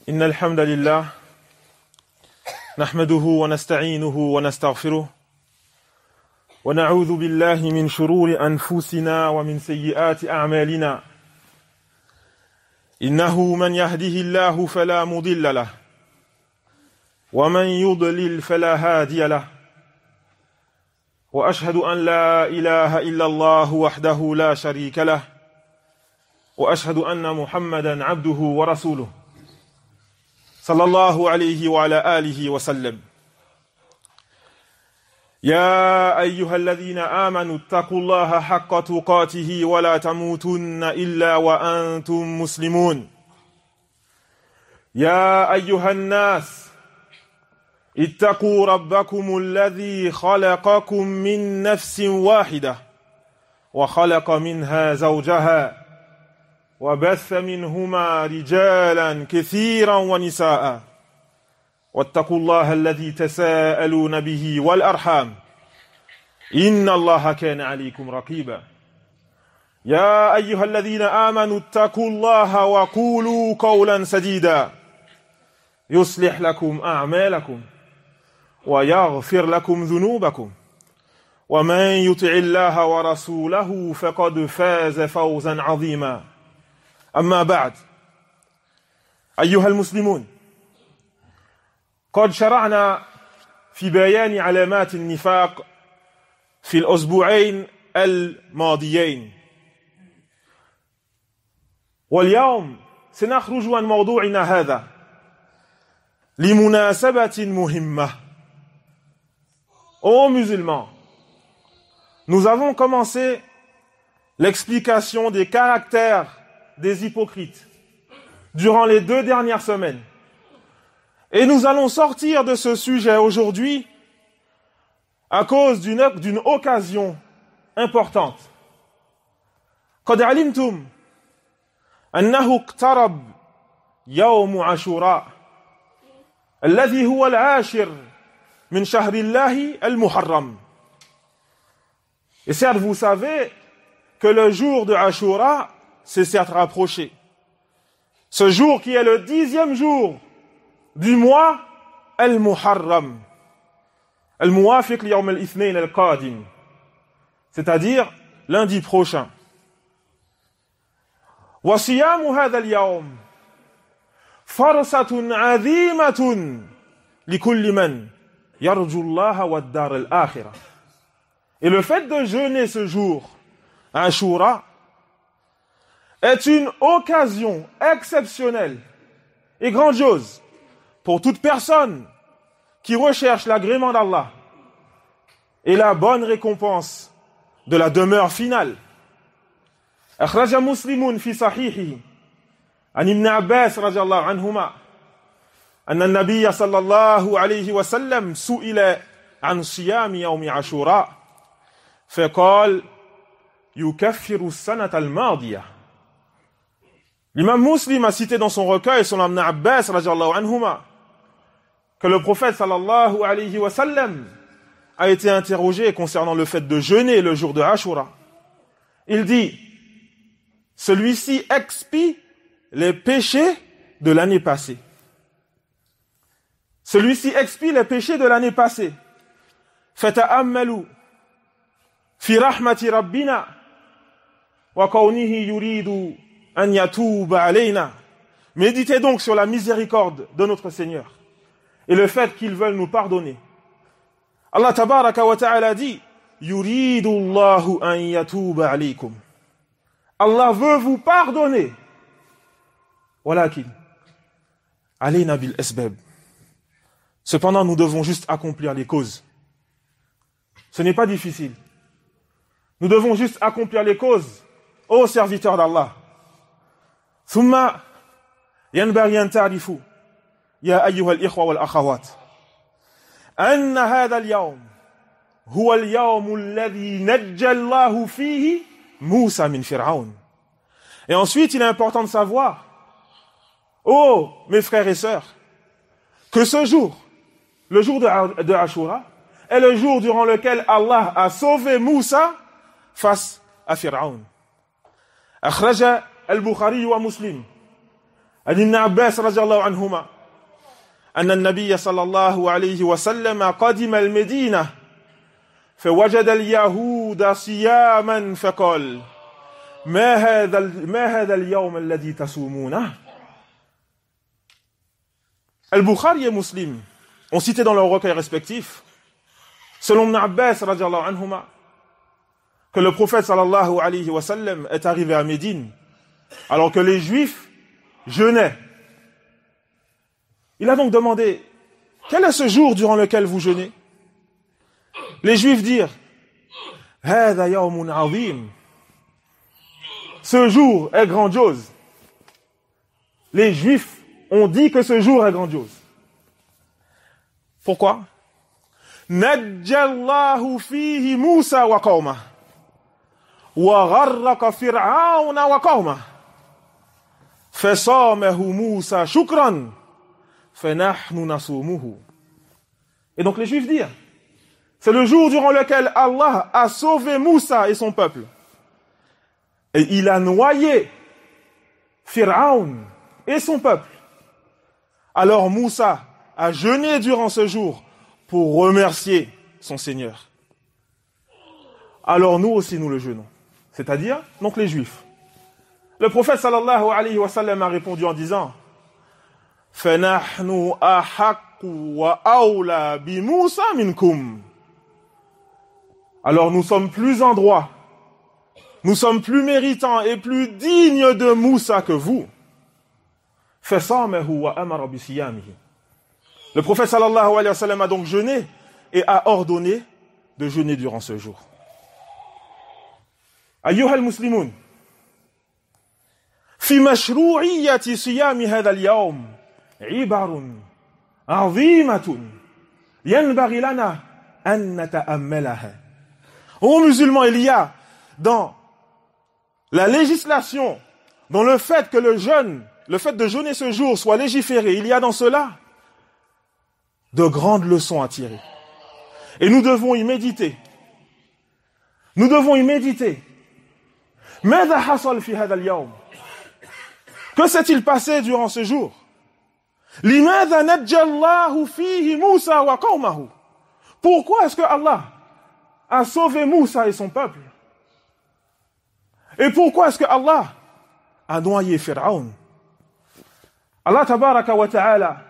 إن الحمد لله نحمده ونستعينه ونستغفره ونعوذ بالله من شرور أنفسنا ومن سيئات أعمالنا إنه من يهده الله فلا مضل له ومن يضلل فلا هادي له وأشهد أن لا إله إلا الله وحده لا شريك له وأشهد أن محمدا عبده ورسوله صلى الله عليه وعلى آله وسلم يا أيها الذين آمنوا اتقوا الله حق تقاته ولا تموتن إلا وأنتم مسلمون يا أيها الناس اتقوا ربكم الذي خلقكم من نفس واحدة وخلق منها زوجها وبث منهما رجالا كثيرا ونساء واتقوا الله الذي تساءلون به والأرحام إن الله كان عليكم رقيبا يا أيها الذين آمنوا اتقوا الله وقولوا قولا سديدا يصلح لكم أعمالكم ويغفر لكم ذنوبكم ومن يطع الله ورسوله فقد فاز فوزا عظيما أما بعد أيها المسلمون قد شرعنا في بيان علامات النفاق في الأسبوعين الماضيين واليوم سنخرج عن موضوعنا هذا لمناسبة مهمة. Ô musulmans, nous avons commencé l'explication des caractères des hypocrites durant les 2 dernières semaines. Et nous allons sortir de ce sujet aujourd'hui à cause d'une occasion importante. قد علمتم أنه اقترب يوم عاشوراء الذي هو العاشر من شهر الله المحرم. Et certes, vous savez que le jour de Ashura s'est certes rapproché. Ce jour qui est le 10e jour du mois Al-Muharram. Al-Muwafiq liyawm al-Ithnain al-Qadim. C'est-à-dire lundi prochain. Wa siyamu hadha al-yawm farsatun 'azimatun likulli man yarju Allah wa ad-dar al-akhirah. Et le fait de jeûner ce jour, Ashura, est une occasion exceptionnelle et grandiose pour toute personne qui recherche l'agrément d'Allah et la bonne récompense de la demeure finale. أخرج مسلم في صحيحه عن ابن عباس رضي الله عنهما أن النبي صلى الله عليه وسلم سئل عن صيام يوم عاشوراء فقال يكفر السنة الماضية. L'imam Muslim a cité dans son recueil, son Ibn Abbas, radiallahu anhuma, que le prophète, sallallahu alayhi wa sallam, a été interrogé concernant le fait de jeûner le jour de Ashura. Il dit, celui-ci expie les péchés de l'année passée. Celui-ci expie les péchés de l'année passée. Fata'ammalu fi rahmati rabbina wa kawnihi yuridu an yatuba alayna. Méditez donc sur la miséricorde de notre Seigneur et le fait qu'ils veulent nous pardonner. Allah tabaraka wa ta'ala dit yuridu Allahu an yatuba alaykum. Allah veut vous pardonner. Walakin alayna bil asbab. Cependant, nous devons juste accomplir les causes. Ce n'est pas difficile. Nous devons juste accomplir les causes, ô serviteurs d'Allah. ثم ينبغي أن تعرفوا يا أيها الإخوة والأخوات أن هذا اليوم هو اليوم الذي نجى الله فيه موسى من فرعون. Et ensuite, il est important de savoir, oh mes frères et sœurs, que ce jour, le jour de Ashura, est le jour durant lequel Allah a sauvé Moussa face à Pharaon. أخرج البخاري ومسلم عن ابن عباس رضي الله عنهما أن النبي صلى الله عليه وسلم قدم المدينة فوجد اليهود صياما فقال ما هذا اليوم الذي تصومونه. Al-Bukhari et Muslim ont cité dans leurs recueils respectifs, selon Ibn Abbas radiallahu anhuma, que le prophète sallallahu alayhi wa sallam est arrivé à Médine alors que les Juifs jeûnaient. Il a donc demandé, quel est ce jour durant lequel vous jeûnez? Les Juifs dirent, هذا يوم عظيم. Ce jour est grandiose. Les Juifs ont dit que ce jour est grandiose. Pourquoi? نجى الله فيه موسى وقومه وغرق فرعون وقومه فصامه موسى شكرا فنحن نصومه. Et donc les Juifs dirent, c'est le jour durant lequel Allah a sauvé Moussa et son peuple. Et il a noyé Pharaon et son peuple. Alors Moussa a jeûné durant ce jour pour remercier son Seigneur. Alors nous aussi nous le jeûnons. C'est-à-dire, donc les Juifs. Le prophète sallallahu alayhi wa sallam a répondu en disant فَنَحْنُ أَحَقُّ وَأَوْلَى بِمُوسَى مِنْكُمْ. Alors nous sommes plus en droit, nous sommes plus méritants et plus dignes de Moussa que vous. فَصَامَهُ وَأَمَرَ بِصِيَامِهِ. Le prophète sallallahu alayhi wa sallam a donc jeûné et a ordonné de jeûner durant ce jour. أيها المسلمون في مشروعية صيام هذا اليوم عبر عظيمة ينبغي لنا أن نتأملها. Ô musulmans, il y a dans la législation, dans le fait que le fait de jeûner ce jour soit légiféré, il y a dans cela de grandes leçons à tirer. Et nous devons y méditer. Nous devons y méditer. ماذا حصل في هذا اليوم? Que s'est-il passé durant ce jour? لماذا نجى الله فيه موسى وقومه? Pourquoi est-ce que Allah a sauvé Moussa et son peuple? Et pourquoi est-ce que Allah a noyé Pharaon? Allah tabaraka wa ta'ala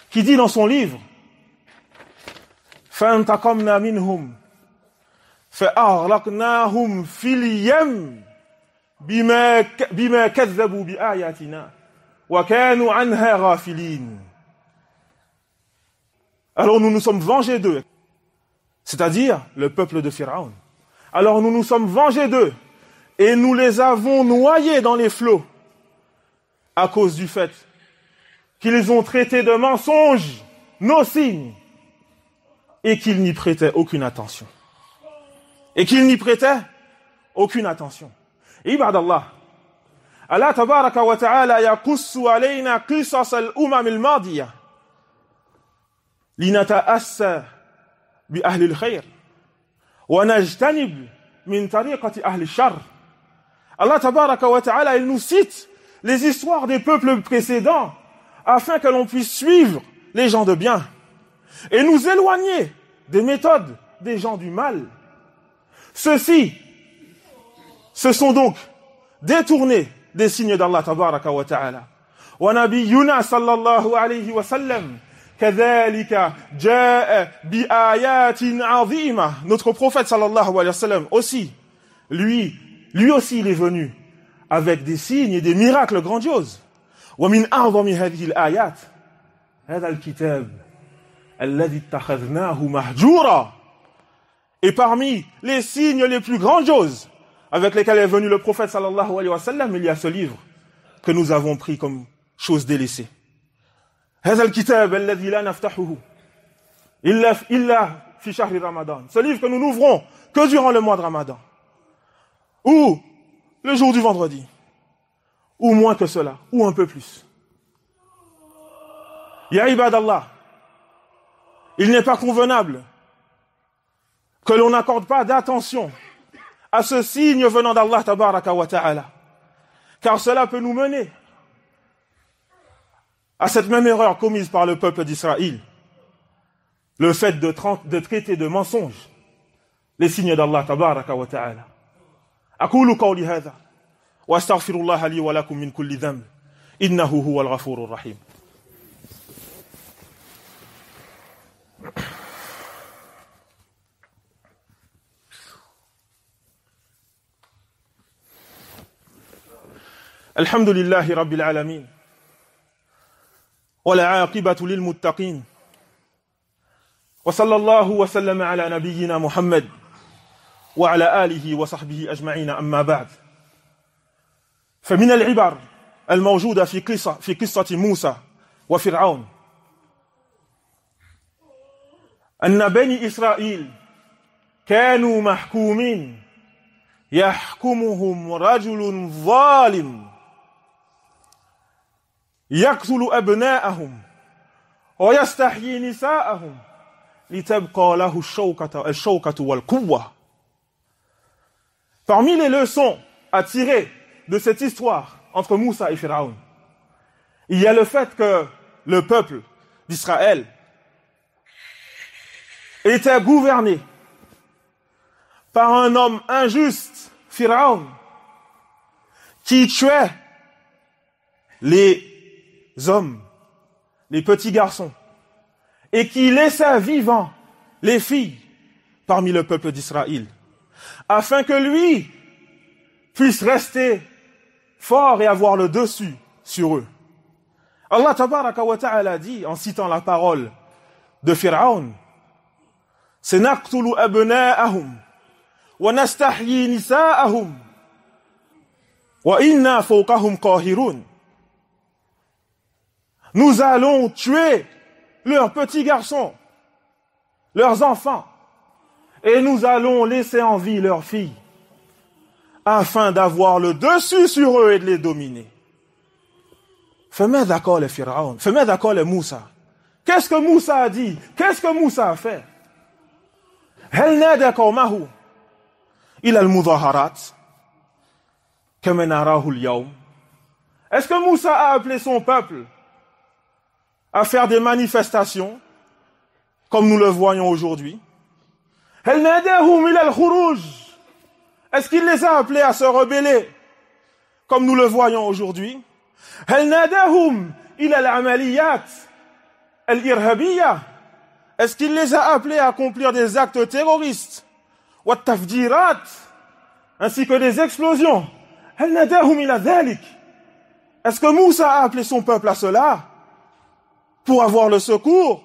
qui dit dans son livre فَانْتَقَمْنَا مِنْهُمْ فَأَغْرَقْنَاهُمْ فِي الْيَمِّ بِمَا كَذَّبُوا بِآيَاتِنَا وَكَانُوا عَنْهَا غَافِلِينَ. Alors nous nous sommes vengés d'eux, c'est-à-dire le peuple de Pharaon. Alors nous nous sommes vengés d'eux et nous les avons noyés dans les flots à cause du fait qu'ils ont traité de mensonges nos signes et qu'ils n'y prêtaient aucune attention. Ibadallah, Allah tabaraka wa ta'ala yaqussu alayna qisas al-umam al-madiyah linata'assa bi ahli al-khayr wa najtanib min tariqati ahli al-sharr. Allah tabaraka wa ta'ala, il nous cite les histoires des peuples précédents afin que l'on puisse suivre les gens de bien et nous éloigner des méthodes des gens du mal. Ceux-ci se sont donc détournés des signes d'Allah tabaraka wa ta'ala. Wa nabiyyuna sallallahu alayhi wa sallam kadhalika jaa bi ayatin 'azima. Notre prophète sallallahu alayhi wa sallam aussi, lui aussi il est venu avec des signes et des miracles grandioses. Wa min a'zami hadhihi al-ayat hadha al-kitab alladhi ittakhadhnahu mahjura. Et parmi les signes les plus grandioses avec lesquels est venu le prophète sallallahu alayhi wa sallam, il y a ce livre que nous avons pris comme chose délaissée. هذا الكتاب الذي لا نفتحه إلا في شهر رمضان. Ce livre que nous n'ouvrons que durant le mois de Ramadan. Ou le jour du vendredi. Ou moins que cela, ou un peu plus. Ya ibadallah, il n'est pas convenable que l'on n'accorde pas d'attention à ce signe venant d'Allah tabaraka wa ta'ala, car cela peut nous mener à cette même erreur commise par le peuple d'Israël, le fait de traiter de mensonges les signes d'Allah tabaraka wa ta'ala. أقول قولي هذا وأستغفر الله لي ولكم من كل ذنب إنه هو الغفور الرحيم. الحمد لله رب العالمين والعاقبة للمتقين وصلى الله وسلم على نبينا محمد وعلى آله وصحبه أجمعين أما بعد. فمن العبر الموجودة في قصة موسى وفرعون أن بني إسرائيل كانوا محكومين يحكمهم رجل ظالم يقتل أبناءهم ويستحيي نساءهم لتبقى له الشوكة والقوة. Parmi les leçons à tirer de cette histoire entre Moussa et Pharaon, il y a le fait que le peuple d'Israël était gouverné par un homme injuste, Pharaon, qui tuait les hommes, les petits garçons, et qui laissa vivants les filles parmi le peuple d'Israël, afin que lui puisse rester fort et avoir le dessus sur eux. Allah tabaraka wa ta'ala dit, en citant la parole de Pharaon, « Senaqtulu abna'ahum wa nastahyi nisa'ahum wa inna fawqahum qahirun » Nous allons tuer leurs petits garçons, leurs enfants, et nous allons laisser en vie leurs filles, afin d'avoir le dessus sur eux et de les dominer. فماذا قال فرعون؟ فماذا قال موسى؟ Qu'est-ce que Moussa a dit? Qu'est-ce que Moussa a fait? هل نادى قومه إلى المظاهرات كما نراه اليوم؟ Est-ce que Moussa a appelé son peuple à faire des manifestations comme nous le voyons aujourd'hui? هل ناداهم إلى الخروج? Est-ce qu'il les a appelés à se rebeller comme nous le voyons aujourd'hui? هل ناداهم إلى العمليات الإرهابية? Est-ce qu'il les a appelés à accomplir des actes terroristes والتفجيرات ainsi que des explosions? هل ناداهم إلى ذلك? Est-ce que Moussa a appelé son peuple à cela pour avoir le secours,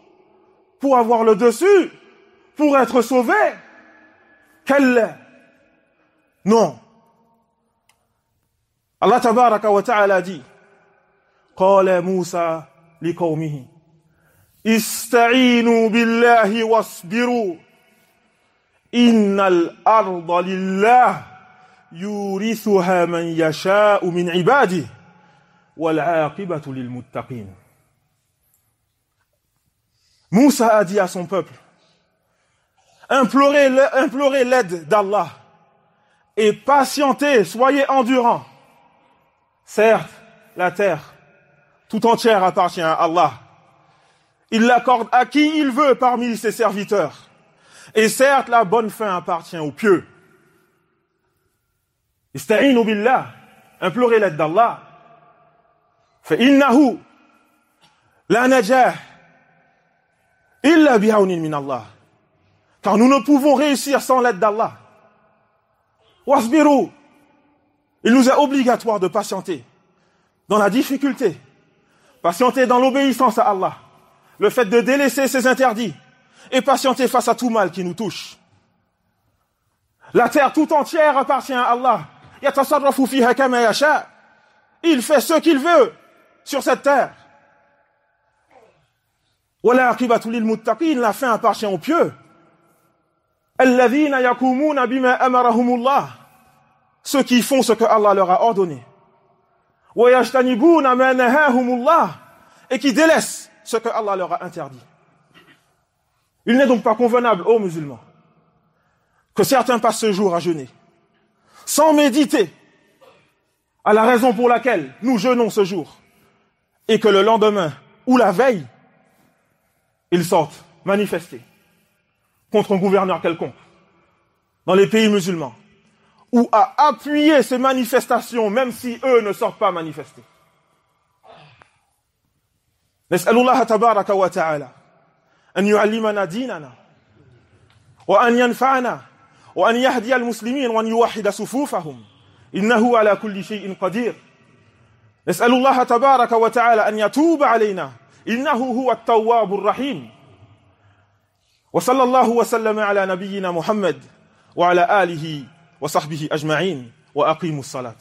pour avoir le dessus, pour être sauvé? Quel? Non. Allah tabaraka wa ta'ala dit, قال موسى لقومه استعينوا بالله واصبروا إن الأرض لله يورثها من يشاء من عباده والعاقبة للمتقين. Moussa a dit à son peuple, implorez l'aide d'Allah et patientez, soyez endurants. Certes, la terre tout entière appartient à Allah. Il l'accorde à qui il veut parmi ses serviteurs. Et certes, la bonne fin appartient aux pieux. Ista'inu billah, implorez l'aide d'Allah. فإنه لا نجاح إلا بعون من الله. Car nous ne pouvons réussir sans l'aide d'Allah. Wasbiru. Il nous est obligatoire de patienter dans la difficulté, patienter dans l'obéissance à Allah, le fait de délaisser ses interdits et patienter face à tout mal qui nous touche. La terre tout entière appartient à Allah. Yatasarrafu fiha kama yasha. Il fait ce qu'il veut sur cette terre. Wala aqibatu lil muttaqin, la fin appartient aux pieux. Alladhina yakumuna bima amarahumullah, ceux qui font ce que Allah leur a ordonné. Wa yajtanibuna ma nahahumullah, et qui délaissent ce que Allah leur a interdit. Il n'est donc pas convenable aux musulmans que certains passent ce jour à jeûner, sans méditer à la raison pour laquelle nous jeûnons ce jour, et que le lendemain, ou la veille, ils sortent manifester contre un gouverneur quelconque dans les pays musulmans, ou à appuyer ces manifestations même si eux ne sortent pas manifester. نسأل الله تبارك وتعالى أن يعلمنا ديننا وأن ينفعنا وأن يهدي المسلمين وأن يوحد صفوفهم إنه على كل شيء قدير. نسأل الله تبارك وتعالى أن يتوب علينا إنه هو التواب الرحيم. وصلى الله وسلم على نبينا محمد وعلى آله وصحبه أجمعين وأقيموا الصلاة.